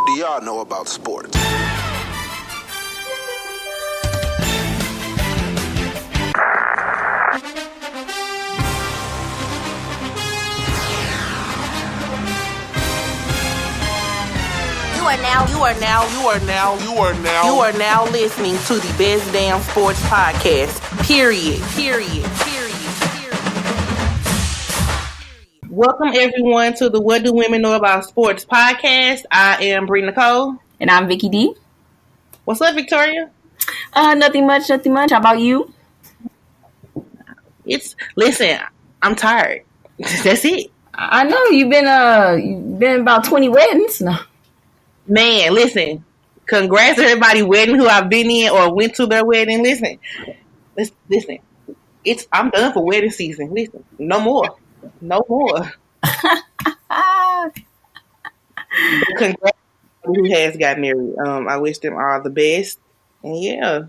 do y'all know about sports? You are now listening to the best damn sports podcast. Period. Welcome everyone to the What Do Women Know About Sports podcast. I am Bree Nicole. And I'm Vicky D. What's up, Victoria? Nothing much. How about you? Listen, I'm tired. That's it. I know you've been about 20 weddings. No. Man, listen. Congrats to everybody wedding who I've been in or went to their wedding. Listen. I'm done for wedding season. Listen, no more. Congrats to who has got married. I wish them all the best. And yeah.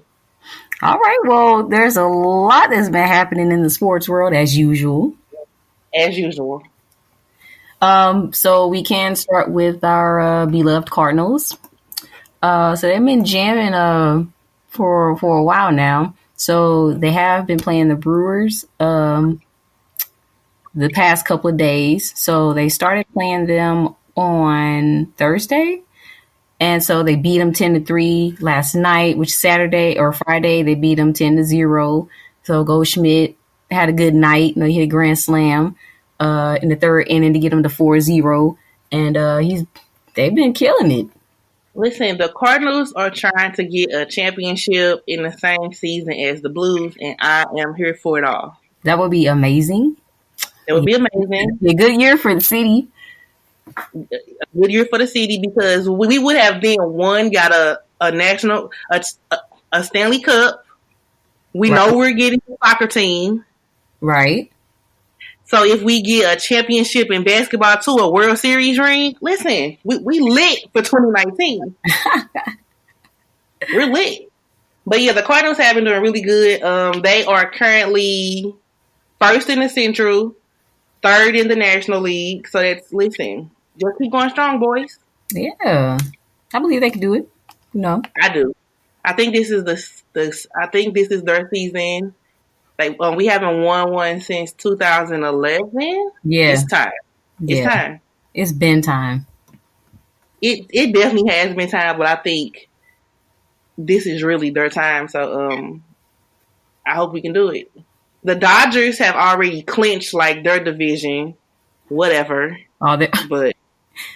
All right. Well, there's a lot that's been happening in the sports world as usual. So we can start with our beloved Cardinals. So they've been jamming for a while now. So they have been playing the Brewers the past couple of days. So they started playing them on Thursday. And so they beat them 10-3 last night, which Saturday or Friday, they beat them 10-0. So Goldschmidt had a good night. He hit a grand slam in the third inning to get them to 4-0. And they've been killing it. Listen, the Cardinals are trying to get a championship in the same season as the Blues, and I am here for it all. That would be amazing. It would be amazing. A good year for the city. A good year for the city because we would have then got a national, a Stanley Cup. We know we're getting a soccer team. Right. So if we get a championship in basketball too, a World Series ring, listen, we lit for 2019. We're lit. But yeah, the Cardinals have been doing really good. They are currently first in the Central, third in the National League. So listen, just keep going strong, boys. Yeah. I believe they can do it. No. I do. I think this is their season. We haven't won one since 2011. Yeah. It's time. It's been time. It definitely has been time, but I think this is really their time. So I hope we can do it. The Dodgers have already clinched their division, whatever. But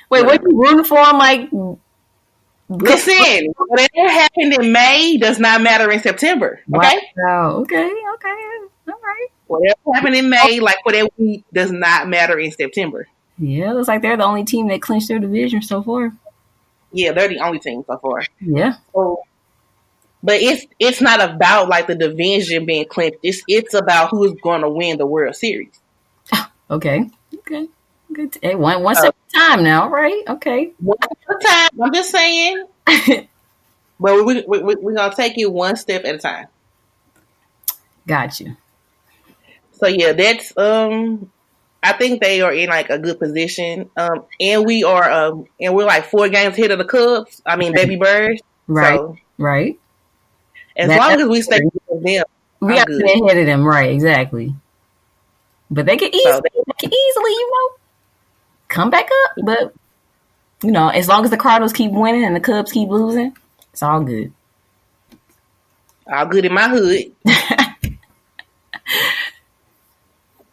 wait, what you rooting for? Listen, whatever happened in May does not matter in September. Okay. Wow. Okay. All right. Whatever happened in May, whatever week, does not matter in September. Yeah, looks like they're the only team that clinched their division so far. Yeah, they're the only team so far. Yeah. But it's not about the division being clinched. It's about who's going to win the World Series. Okay. Good. Hey, one step at a time now, right? Okay. One step at a time. I'm just saying. But we're gonna take it one step at a time. Got you. So yeah, that's I think they are in a good position. And we're 4 games ahead of the Cubs. I mean, baby Birds. Right. So, right. As long as we stay with them, we got to be ahead of them, right? Exactly. But they can easily, come back up. But as long as the Cardinals keep winning and the Cubs keep losing, it's all good. All good in my hood.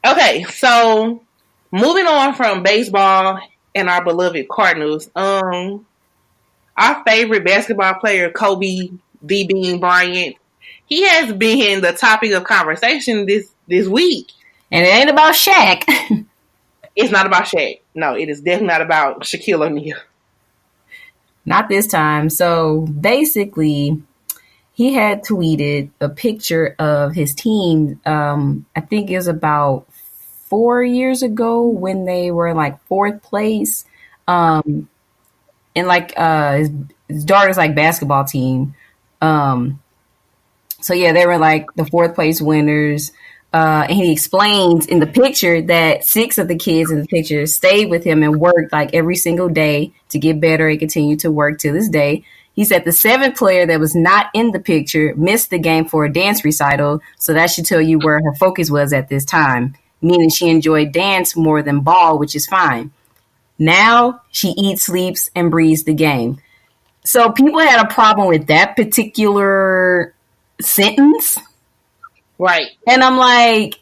Okay, so moving on from baseball and our beloved Cardinals, our favorite basketball player, Kobe Bryant, he has been the topic of conversation this week. And it ain't about Shaq. It's not about Shaq. No, it is definitely not about Shaquille O'Neal. Not this time. So basically, he had tweeted a picture of his team. I think it was about 4 years ago when they were fourth place. And his daughter's basketball team. So yeah, they were the fourth place winners. And he explains in the picture that 6 of the kids in the picture stayed with him and worked like every single day to get better and continue to work to this day. He said the 7th player that was not in the picture missed the game for a dance recital, so that should tell you where her focus was at this time, meaning she enjoyed dance more than ball, which is fine. Now she eats, sleeps, and breathes the game. So people had a problem with that particular sentence. Right. And I'm like,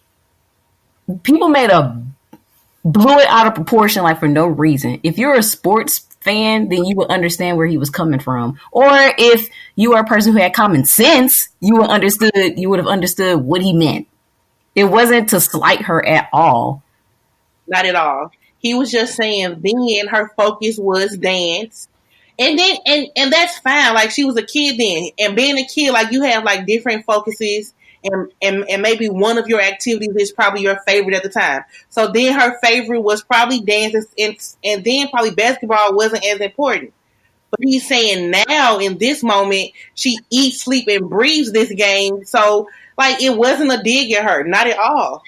people blew it out of proportion, like for no reason. If you're a sports fan, then you would understand where he was coming from. Or if you are a person who had common sense, you would have understood what he meant. It wasn't to slight her at all. Not at all. He was just saying then her focus was dance. And then and that's fine. Like she was a kid then. And being a kid, like you have like different focuses. And maybe one of your activities is probably your favorite at the time. So then her favorite was probably dance, and then probably basketball wasn't as important. But he's saying now in this moment, she eats, sleep, and breathes this game. So like it wasn't a dig at her, not at all.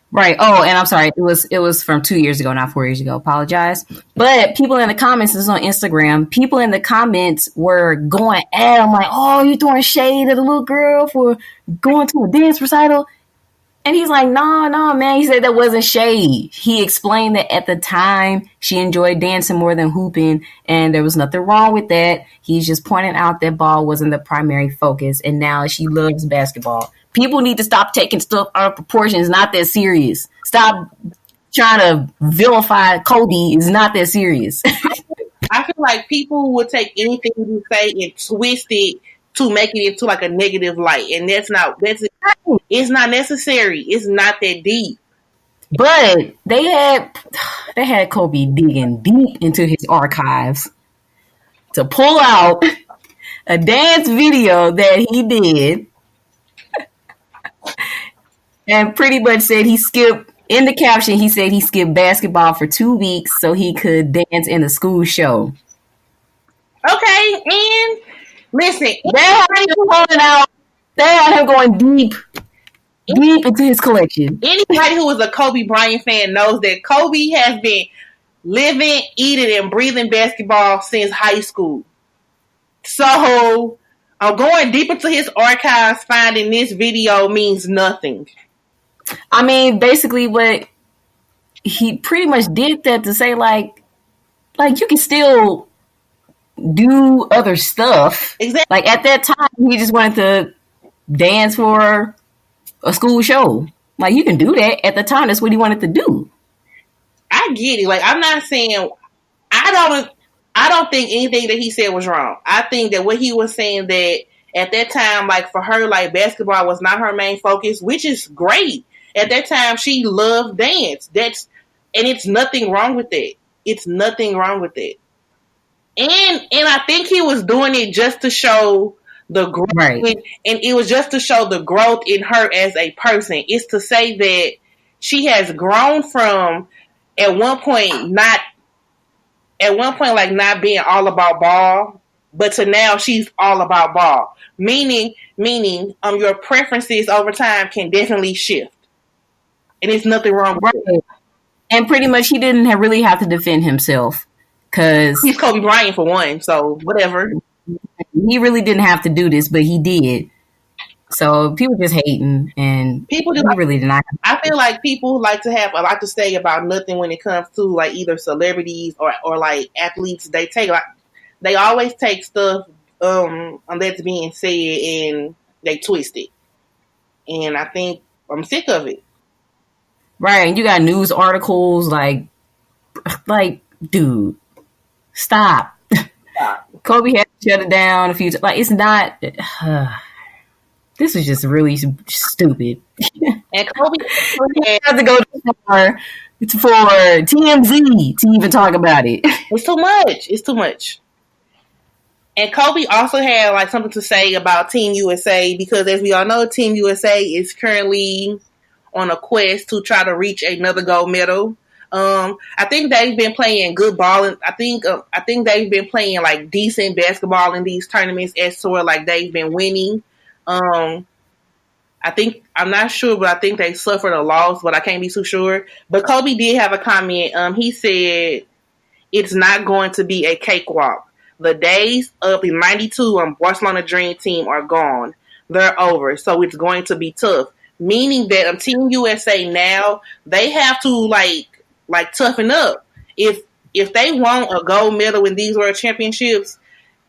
Right. Oh, and I'm sorry. It was from 2 years ago, not 4 years ago. Apologize. But people in the comments, this is on Instagram, people in the comments were going at him like, oh, you throwing shade at a little girl for going to a dance recital. And he's like, no, man. He said that wasn't shade. He explained that at the time she enjoyed dancing more than hooping, and there was nothing wrong with that. He's just pointing out that ball wasn't the primary focus, and now she loves basketball. People need to stop taking stuff out of proportion. It's not that serious. Stop trying to vilify Kobe. It's not that serious. I feel like people would take anything you say and twist it to make it into like a negative light, and it's not necessary. It's not that deep. But they had Kobe digging deep into his archives to pull out a dance video that he did. And pretty much said he skipped, in the caption, he said he skipped basketball for 2 weeks so he could dance in the school show. Okay, and listen, they had him going deep into his collection. Anybody who is a Kobe Bryant fan knows that Kobe has been living, eating, and breathing basketball since high school. So I'm going deep into his archives, finding this video means nothing. I mean, basically what he pretty much did that to say like you can still do other stuff. Exactly. Like at that time, he just wanted to dance for a school show. Like you can do that at the time. That's what he wanted to do. I get it. Like I'm not saying I don't think anything that he said was wrong. I think that what he was saying that at that time, like for her, like basketball was not her main focus, which is great. At that time, she loved dance. And it's nothing wrong with that. It's nothing wrong with it. And I think he was doing it just to show the growth. Right. And it was just to show the growth in her as a person. It's to say that she has grown from at one point like not being all about ball, but to now she's all about ball. Meaning your preferences over time can definitely shift. And there's nothing wrong with it. And pretty much he didn't really have to defend himself because he's Kobe Bryant for one, so whatever. He really didn't have to do this, but he did. So people just hating, and people just really did not. I feel like people like to have a lot to say about nothing when it comes to like either celebrities or like athletes. They always take stuff that's being said and they twist it. And I think I'm sick of it. Right, and you got news articles like, dude, stop. Kobe had to shut it down a few times. Like, it's not. This is just really stupid. And Kobe had to go for TMZ to even talk about it. It's too much. It's too much. And Kobe also had like something to say about Team USA because, as we all know, Team USA is currently on a quest to try to reach another gold medal. I think they've been playing good ball, and I think they've been playing like decent basketball in these tournaments as sort of like they've been winning. I'm not sure, but I think they suffered a loss, but I can't be too sure. But Kobe did have a comment. He said it's not going to be a cakewalk. The days of the 92 on Barcelona Dream Team are gone. They're over. So it's going to be tough. Meaning that Team USA now, they have to like toughen up. If they want a gold medal in these world championships,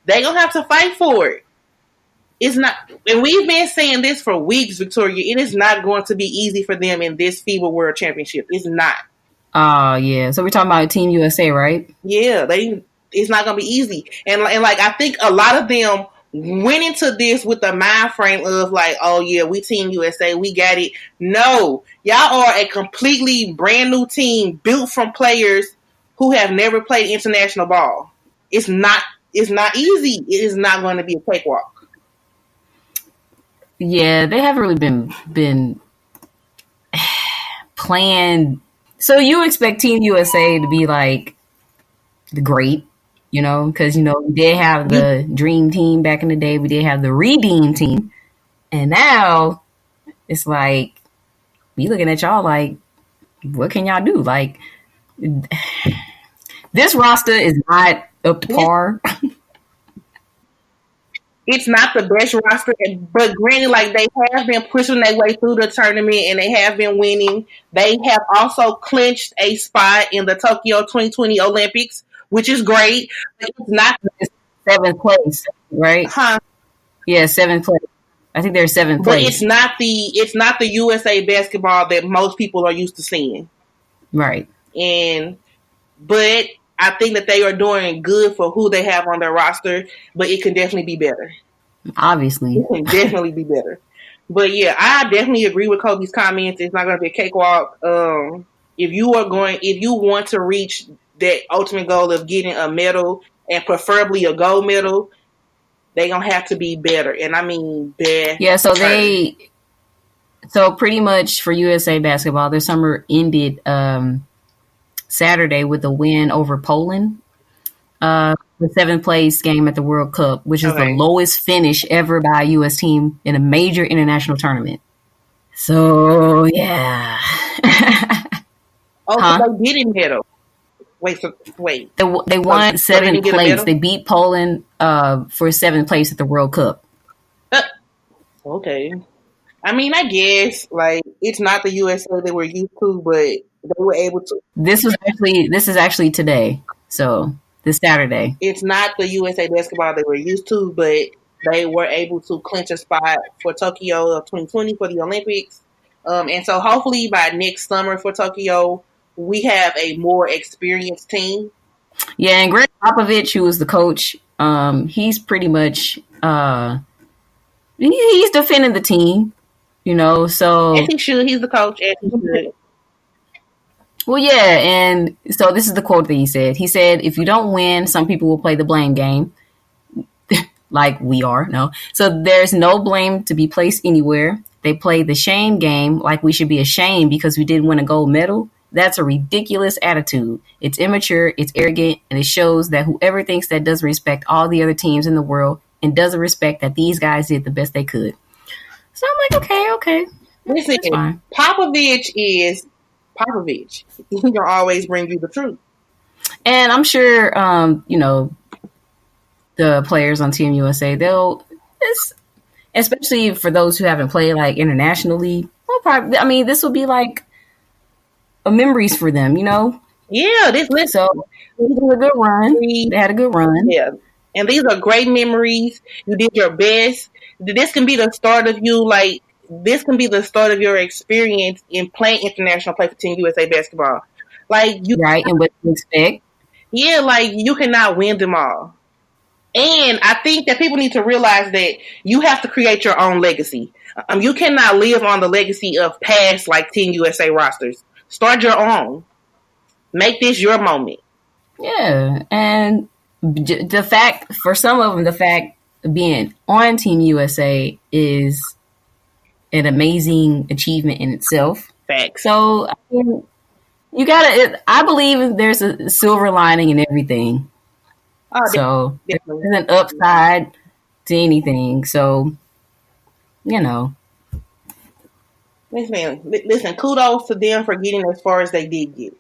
they're gonna have to fight for it. It's not, and we've been saying this for weeks, Victoria. It is not going to be easy for them in this FIBA World Championship. It's not. Yeah. So we're talking about Team USA, right? Yeah, it's not gonna be easy. And like I think a lot of them went into this with the mind frame of like, oh yeah, we Team USA, we got it. No, y'all are a completely brand new team built from players who have never played international ball. It's not easy. It is not going to be a cakewalk. Yeah, they haven't really been playing. So you expect Team USA to be like the great, because we did have the Dream Team back in the day. We did have the Redeem Team, and now it's like we looking at y'all like, what can y'all do? Like, this roster is not up to par. It's not the best roster, but granted, like they have been pushing their way through the tournament and they have been winning. They have also clinched a spot in the Tokyo 2020 Olympics, which is great. But it's not seventh place, right? Huh? Yeah, seventh place. I think they're seventh place. But it's not the USA basketball that most people are used to seeing. Right. But I think that they are doing good for who they have on their roster, but it can definitely be better. Obviously. It can definitely be better. But yeah, I definitely agree with Kobe's comments. It's not going to be a cakewalk. If you want to reach that ultimate goal of getting a medal and preferably a gold medal, they're going to have to be better. And I mean better. Yeah, so pretty much for USA basketball, their summer ended Saturday with a win over Poland. The seventh place game at the World Cup, which is the lowest finish ever by a U.S. team in a major international tournament. So, yeah. So they didn't medal. Wait. They won seventh place. They beat Poland for seventh place at the World Cup. Okay. I mean, I guess, like, it's not the USA that we're used to, but they were able to. This is actually today. So this Saturday. It's not the USA basketball they were used to, but they were able to clinch a spot for Tokyo of 2020 for the Olympics. And so hopefully by next summer for Tokyo, we have a more experienced team. Yeah, and Greg Popovich, who was the coach, he's pretty much he's defending the team, so As he should. He's the coach, as he should. Well, yeah, and so this is the quote that he said. He said, if you don't win, some people will play the blame game, like we are, no. So there's no blame to be placed anywhere. They play the shame game like we should be ashamed because we didn't win a gold medal. That's a ridiculous attitude. It's immature, it's arrogant, and it shows that whoever thinks that doesn't respect all the other teams in the world and doesn't respect that these guys did the best they could. So I'm like, okay. Listen, Popovich is Popovich. He's going to always bring you the truth. And I'm sure, the players on Team USA, especially for those who haven't played like internationally, this will be like a memories for them, Yeah, so they did a good run. They had a good run. Yeah, and these are great memories. You did your best. This can be the start of this can be the start of your experience in playing international play for Team USA basketball. Right, and what to expect. Yeah, you cannot win them all. And I think that people need to realize that you have to create your own legacy. You cannot live on the legacy of past Team USA rosters. Start your own. Make this your moment. Yeah, and the fact, for some of them, the fact of being on Team USA is an amazing achievement in itself. Facts. So, you gotta, I believe there's a silver lining in everything. Oh, so, definitely. There's an upside to anything. So, Listen, kudos to them for getting as far as they did get.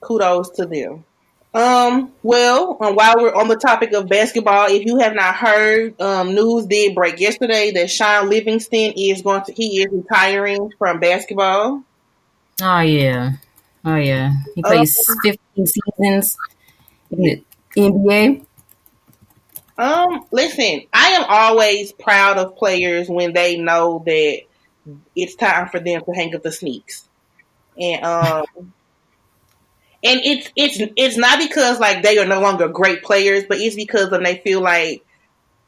Kudos to them. While we're on the topic of basketball, if you have not heard, news did break yesterday that Sean Livingston he is retiring from basketball. Oh yeah, He Um, plays 15 seasons in the NBA. Listen, I am always proud of players when they know that it's time for them to hang up the sneaks. And it's not because like they are no longer great players, but it's because when they feel like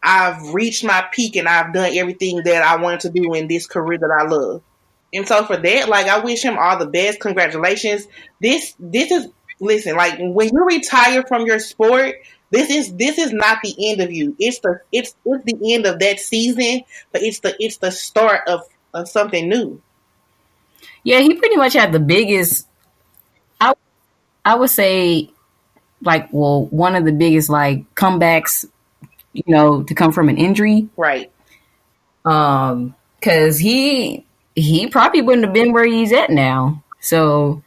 I've reached my peak and I've done everything that I wanted to do in this career that I love. And so for that, like I wish him all the best. Congratulations. This is listen, like when you retire from your sport, this is not the end of you. It's the end of that season, but it's the start of something new. Yeah, he pretty much had the biggest. I would say, one of the biggest like comebacks, to come from an injury. Right. Because he probably wouldn't have been where he's at now. So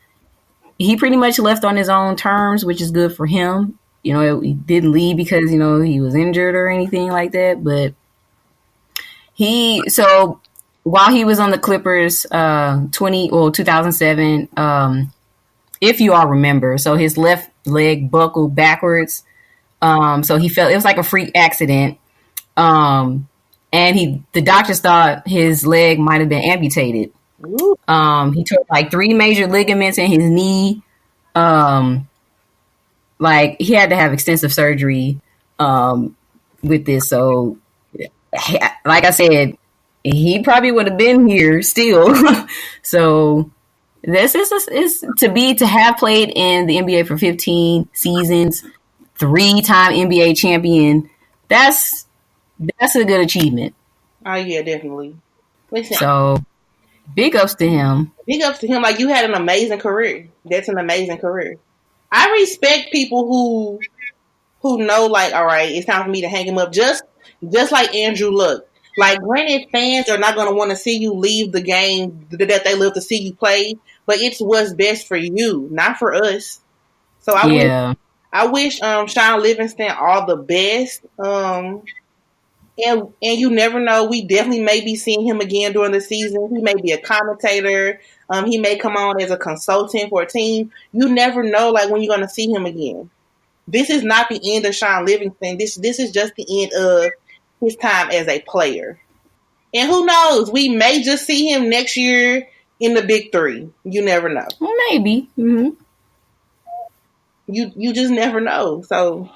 he pretty much left on his own terms, which is good for him. He didn't leave because he was injured or anything like that. But so while he was on the Clippers, 2007. If you all remember, so his left leg buckled backwards. So he fell. It was like a freak accident. And the doctors thought his leg might have been amputated. He took like 3 major ligaments in his knee. Like he had to have extensive surgery with this. So, like I said, he probably would have been here still. So this is to have played in the NBA for 15 seasons, 3-time NBA champion. That's a good achievement. Oh yeah, definitely. Listen, so big ups to him. Big ups to him. Like you had an amazing career. That's an amazing career. I respect people who know like, all right, it's time for me to hang him up. Just like Andrew Luck. Like, granted, fans are not going to want to see you leave the game that they love to see you play, but it's what's best for you, not for us. So I wish Sean Livingston all the best. And you never know. We definitely may be seeing him again during the season. He may be a commentator. He may come on as a consultant for a team. You never know, like when you're going to see him again. This is not the end of Sean Livingston. This is just the end of his time as a player. And who knows? We may just see him next year in the Big Three. You never know. Maybe. Mm-hmm. You just never know. So,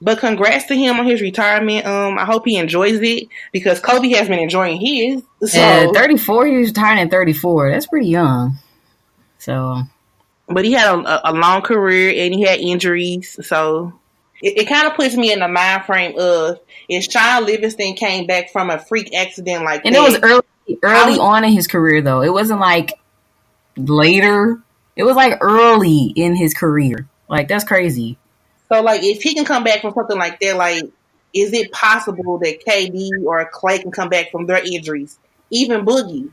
but congrats to him on his retirement. I hope he enjoys it because Kobe has been enjoying his. So 34, he was retired at 34. That's pretty young. So, but he had a long career and he had injuries. So it kind of puts me in the mind frame of if Sean Livingston came back from a freak accident like and that. And it was early on in his career, though. It wasn't like later. It was like early in his career. Like, that's crazy. So, like, if he can come back from something like that, like, is it possible that KD or Clay can come back from their injuries? Even Boogie.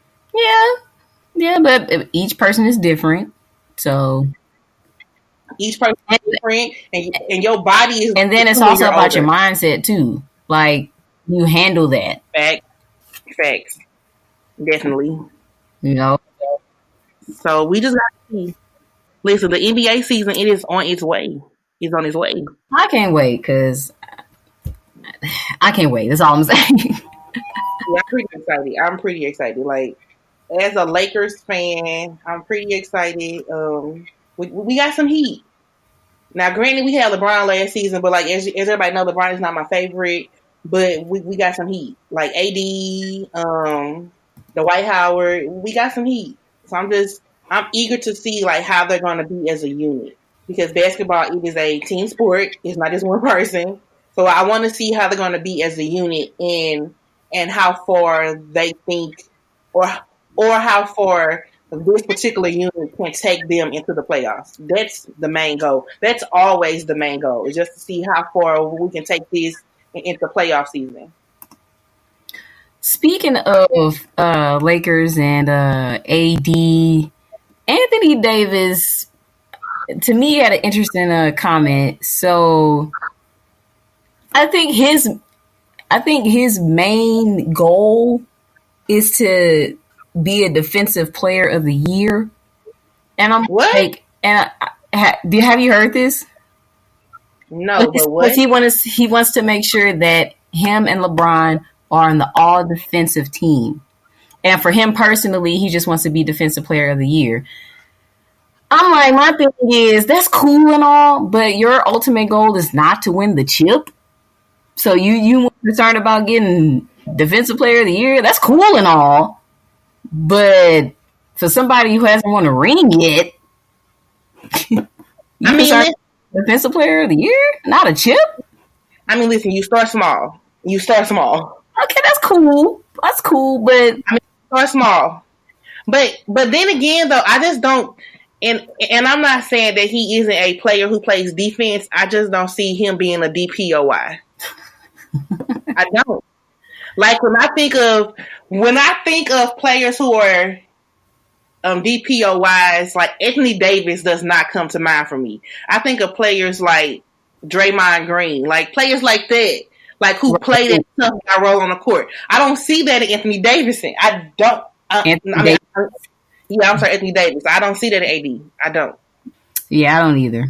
Yeah, but each person is different. So each person is different, and your body is. And then it's also about your mindset too. Like you handle that. Facts. Definitely. So we just got to see. Listen, the NBA season, it is on its way. It's on its way. I can't wait because I can't wait. That's all I'm saying. Yeah, I'm pretty excited. Like, as a Lakers fan, I'm pretty excited. We got some heat. Now, granted, we had LeBron last season, but like as everybody knows, LeBron is not my favorite. But we got some heat. Like AD, Dwight Howard, we got some heat. So I'm eager to see like how they're going to be as a unit because basketball, it is a team sport. It's not just one person. So I want to see how they're going to be as a unit and how far they think or how far this particular unit can take them into the playoffs. That's the main goal. That's always the main goal, is just to see how far we can take this into playoff season. Speaking of Lakers and AD, Anthony Davis, to me, had an interesting comment. So I think his main goal is to be a defensive player of the year. And I'm What? like, have you heard this? No, but what? He wants to make sure that him and LeBron are on the all defensive team. And for him personally, he just wants to be defensive player of the year. I'm like, my thing is, that's cool and all, but your ultimate goal is not to win the chip. So you concerned about getting defensive player of the year? That's cool and all, but for somebody who hasn't won a ring yet, defensive player of the year, not a chip. I mean, listen, you start small. Okay, that's cool. But start small. But then again, though, I just don't. And I'm not saying that he isn't a player who plays defense. I just don't see him being a DPOY. I don't. Like when I think of players who are DPOYs, like Anthony Davis does not come to mind for me. I think of players like Draymond Green, like players like that, like who play that tough guy role on the court. I don't see that in Anthony Davis. I don't. Anthony Davis. I don't see that in AD. I don't. Yeah, I don't either.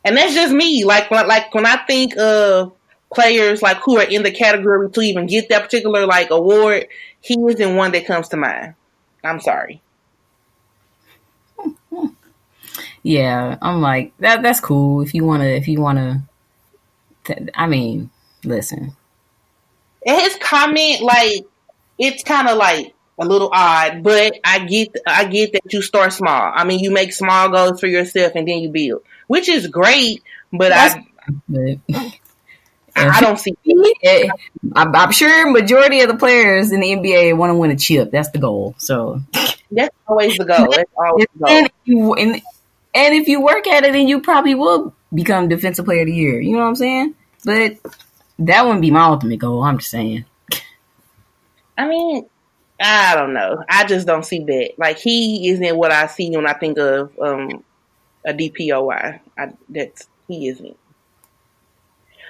And that's just me. Like when I think of players like who are in the category to even get that particular like award, he isn't one that comes to mind. I'm sorry. Yeah, I'm like that's cool if you wanna. I mean, listen. And his comment, like, it's kind of like a little odd, but I get that you start small. I mean, you make small goals for yourself and then you build, which is great. But I don't see it. I'm sure majority of the players in the NBA want to win a chip. That's the goal. So that's always the goal. That's always the goal. And if you work at it, then you probably will become defensive player of the year. You know what I'm saying? But that wouldn't be my ultimate goal. I'm just saying. I mean, I don't know. I just don't see that. Like, he isn't what I see when I think of a DPOY. He isn't.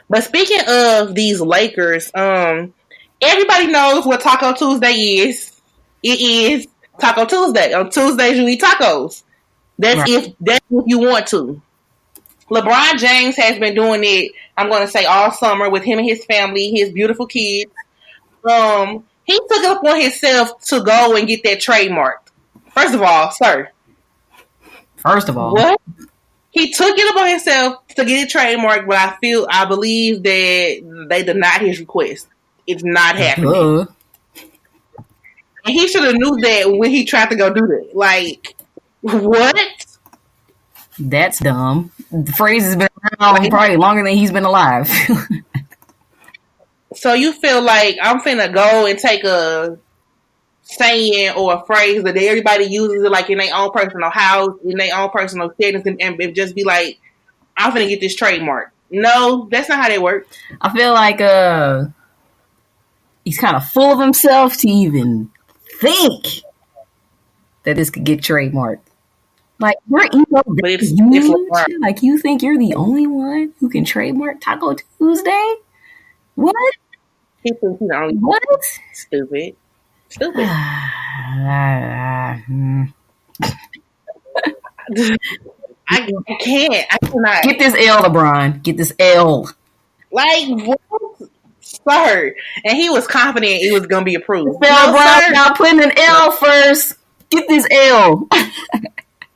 But speaking of these Lakers, everybody knows what Taco Tuesday is. It is Taco Tuesday. On Tuesdays, you eat tacos. That's if you want to. LeBron James has been doing it, I'm going to say, all summer with him and his family, his beautiful kids. He took it upon himself to go and get that trademarked. First of all, sir. What? He took it upon himself to get it trademarked, but I believe that they denied his request. It's not happening. And he should have knew that when he tried to go do that. Like, what? That's dumb. The phrase has been around probably longer than he's been alive. So you feel like I'm finna go and take a saying or a phrase that everybody uses it like in their own personal house, in their own personal settings, and just be like, I'm finna get this trademark. No, that's not how they work. I feel like he's kind of full of himself to even think that this could get trademarked. Like, your ego is huge. Like, you think you're the only one who can trademark Taco Tuesday? What? He thinks he's the only one. Stupid. I can't. I cannot. Get this L, LeBron. Get this L. Like, what? Sir. And he was confident it was going to be approved. LeBron, now putting an L first. Get this L.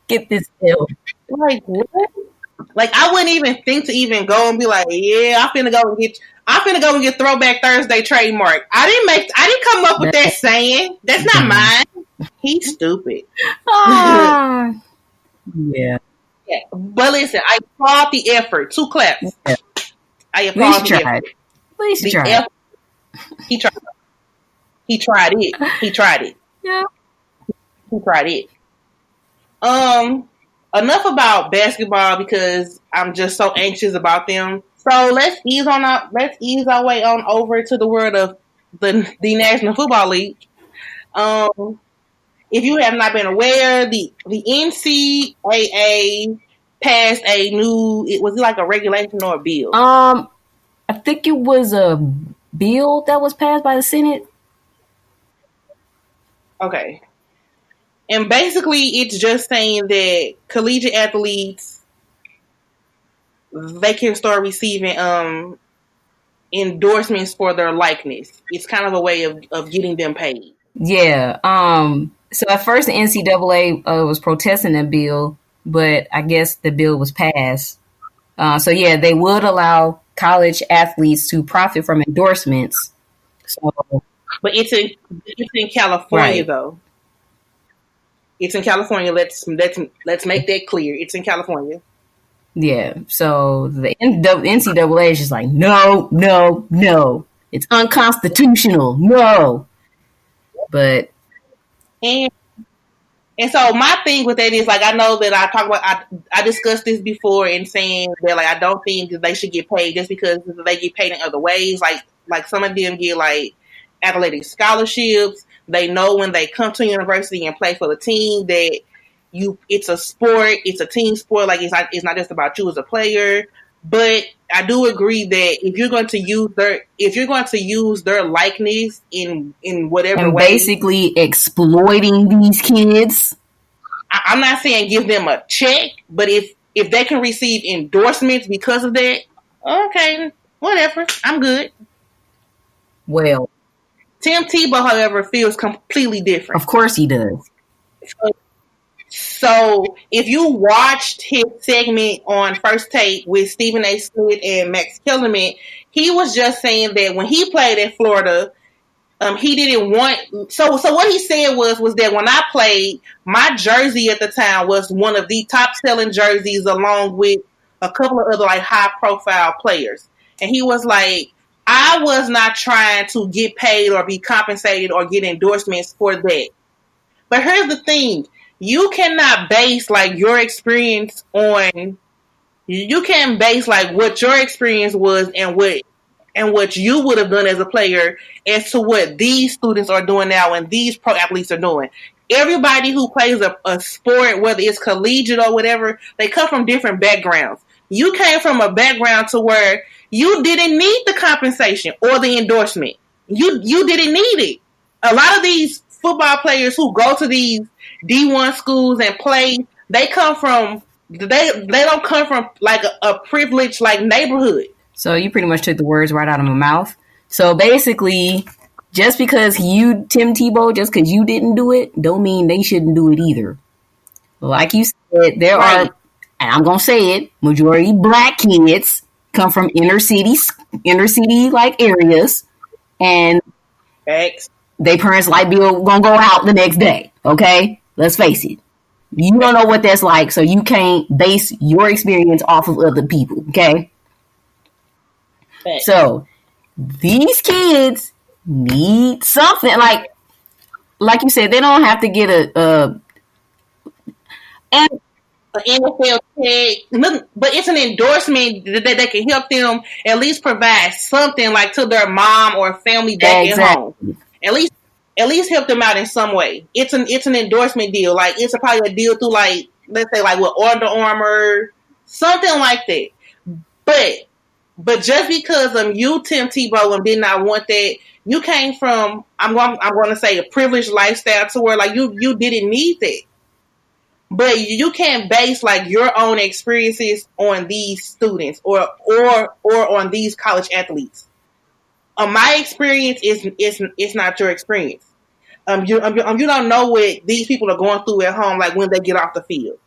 Get this L. Like, what? Like, I wouldn't even think to even go and be like, yeah, I'm finna go and get Throwback Thursday trademark. I didn't come up with that saying. That's not mine. He's stupid. Yeah. But listen, I applaud the effort. 2 claps. Yeah. I applaud the effort. At least he tried. He tried. He tried it. Yeah. He tried it. Enough about basketball because I'm just so anxious about them. So let's ease our way on over to the world of the National Football League. Um, if you have not been aware, the NCAA passed a new. It was like a regulation or a bill. I think it was a bill that was passed by the Senate. Okay, and basically it's just saying that collegiate athletes they can start receiving endorsements for their likeness. It's kind of a way of getting them paid. Yeah. So at first the NCAA was protesting the bill, but I guess the bill was passed. So yeah, they would allow college athletes to profit from endorsements. So But it's in California right. though. It's in California. Let's make that clear. It's in California. Yeah. So the NCAA is just like, no, no, no. It's unconstitutional. No. But And And so my thing with that is like I know that I discussed this before in saying that like I don't think that they should get paid just because they get paid in other ways. Like some of them get like athletic scholarships. They know when they come to university and play for the team that it's a sport, it's a team sport. Like it's not just about you as a player. But I do agree that if you're going to use their likeness in whatever and way, basically exploiting these kids. I'm not saying give them a check, but if they can receive endorsements because of that, okay, whatever, I'm good. Well, Tim Tebow, however, feels completely different. of course he does. So if you watched his segment on First Take with Stephen A. Smith and Max Kellerman, he was just saying that when he played at Florida, he didn't want. So what he said was that when I played, my jersey at the time was one of the top selling jerseys, along with a couple of other like high profile players. And he was like, I was not trying to get paid or be compensated or get endorsements for that. But here's the thing: you cannot base like your experience on. You can base like what your experience was and what you would have done as a player as to what these students are doing now and these pro athletes are doing. Everybody who plays a sport, whether it's collegiate or whatever, they come from different backgrounds. You came from a background to where you didn't need the compensation or the endorsement. You didn't need it. A lot of these football players who go to these D1 schools and play, they don't come from like a privileged like neighborhood. So you pretty much took the words right out of my mouth. So basically, just because you, Tim Tebow, just because you didn't do it, don't mean they shouldn't do it either. Like you said, there Right. are, and I'm gonna say it, majority black kids come from inner city like areas, and Facts. their parents' light bill gonna go out the next day. Okay, let's face it. You don't know what that's like, so you can't base your experience off of other people. Okay. Facts. So these kids need something like you said, they don't have to get and An NFL tag, but it's an endorsement that can help them at least provide something like to their mom or family back at home. At least help them out in some way. It's an endorsement deal. Like it's probably a deal through like let's say like with Under Armour, something like that. But just because you Tim Tebow did not want that, you came from I'm going to say a privileged lifestyle to where like you didn't need that. But you can't base like your own experiences on these students or on these college athletes. My experience is not your experience. You don't know what these people are going through at home, like when they get off the field.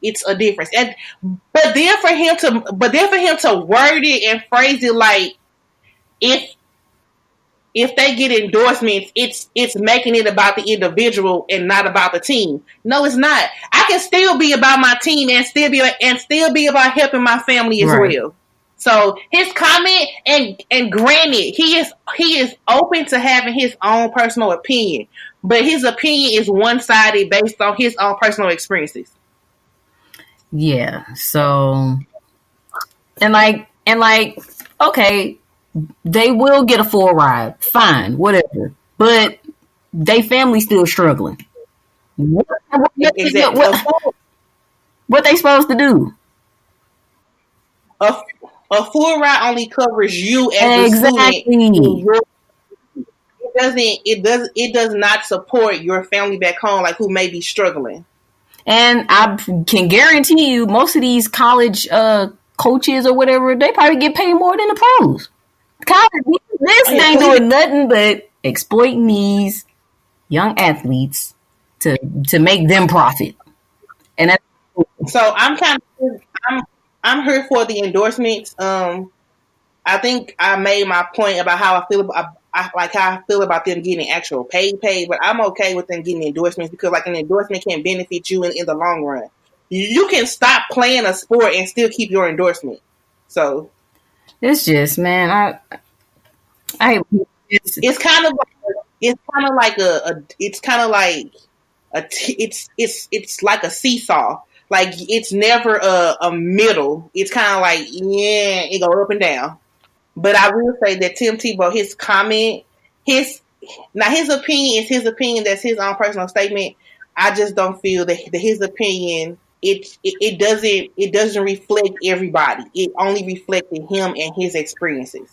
It's a difference. But then for him to word it and phrase it like if they get endorsements, it's making it about the individual and not about the team. No, it's not. I can still be about my team and still be about helping my family as well. So his comment and granted, he is open to having his own personal opinion, but his opinion is one sided based on his own personal experiences. Yeah. So and like okay, they will get a full ride. Fine, whatever. But they family still struggling. Exactly. What they supposed to do? A full ride only covers you as a student. It does not support your family back home, like who may be struggling. And I can guarantee you, most of these college coaches or whatever, they probably get paid more than the pros. College, this ain't doing nothing but exploiting these young athletes to make them profit. And that's so I'm here for the endorsements. I think I made my point about how I feel about them getting actual paid, but I'm okay with them getting endorsements because like an endorsement can benefit you in the long run. You can stop playing a sport and still keep your endorsement. So it's just, man, it's kind of like a seesaw. Like it's never a middle. It's kind of like it go up and down. But I will say that Tim Tebow, his comment, his opinion is his opinion. That's his own personal statement. I just don't feel that his opinion it doesn't reflect everybody. It only reflected him and his experiences.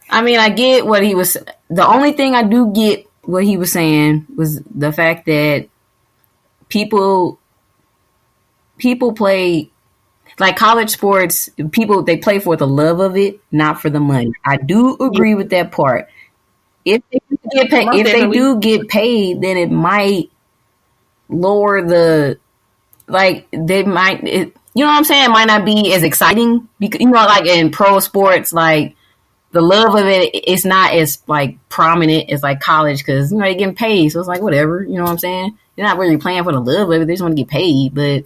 I mean, I get what he was. The only thing I do get what he was saying was the fact that people play. Like college sports, people, they play for the love of it, not for the money. I do agree with that part. If they do get paid, then it might lower the, like, they might, you know what I'm saying? It might not be as exciting. Because, you know, like in pro sports, like, the love of it, it's not as, like, prominent as, like, college because, you know, they're getting paid. So it's like, whatever, you know what I'm saying? You're not really playing for the love of it. They just want to get paid, but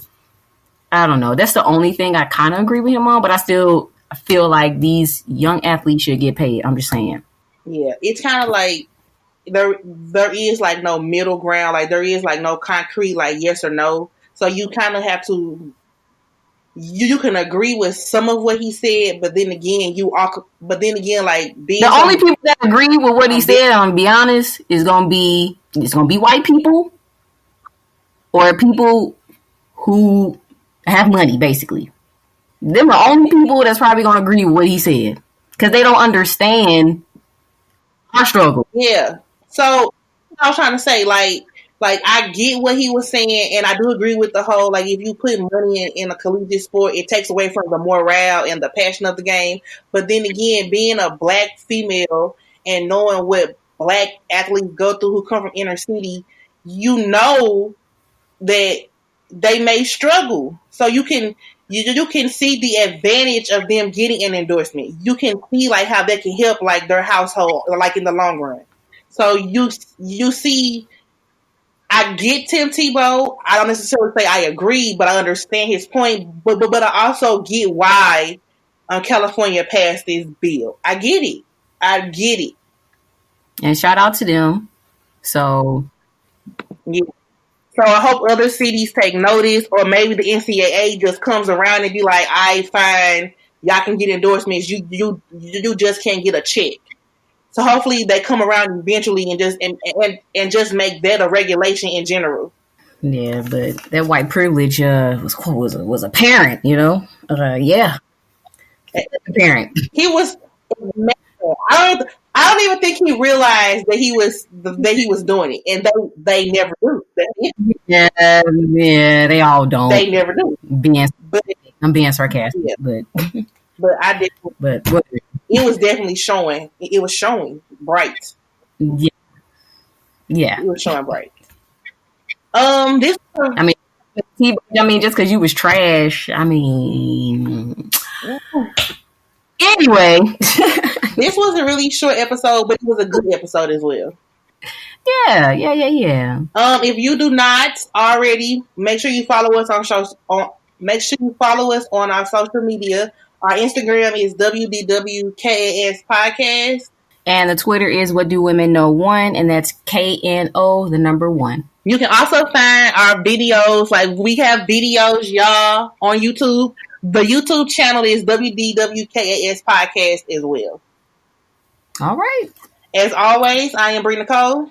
I don't know. That's the only thing I kind of agree with him on, but I still feel like these young athletes should get paid. I'm just saying. Yeah, it's kind of like there is like no middle ground. Like there is like no concrete like yes or no. So you kind of have to. You can agree with some of what he said, but then again, like the only people that agree with what he said, I'm gonna be honest, it's gonna be white people or people who have money, basically. Them are the only people that's probably going to agree with what he said because they don't understand our struggle. Yeah. So I was trying to say, like I get what he was saying, and I do agree with the whole, like, if you put money in a collegiate sport, it takes away from the morale and the passion of the game. But then again, being a black female and knowing what black athletes go through who come from inner city, you know that they may struggle. So you can see the advantage of them getting an endorsement. You can see like how that can help like their household like in the long run. So you see, I get Tim Tebow. I don't necessarily say I agree, but I understand his point. But I also get why California passed this bill. I get it. And shout out to them. So yeah. So I hope other cities take notice, or maybe the NCAA just comes around and be like, "I fine, y'all can get endorsements. You just can't get a check." So hopefully they come around eventually and just make that a regulation in general. Yeah, but that white privilege was apparent, you know. Yeah, apparent. He was. I don't even think he realized that he was doing it, and they never do. Yeah, they all don't. They never do. I'm being sarcastic, yeah. but I did. But it was definitely showing. It was showing bright. Yeah, it was showing bright. This. I mean, just because you was trash. I mean. Anyway, this was a really short episode, but it was a good episode as well. Yeah. If you do not already, make sure you follow us on shows. Make sure you follow us on our social media. Our Instagram is WDWKAS Podcast, and the Twitter is What Do Women Know 1, and that's KNO the number 1. You can also find our videos. Like we have videos, y'all, on YouTube. The YouTube channel is WDWKAS Podcast as well. All right. As always, I am Bree Nicole.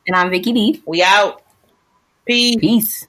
And I'm Vicky D. We out. Peace. Peace.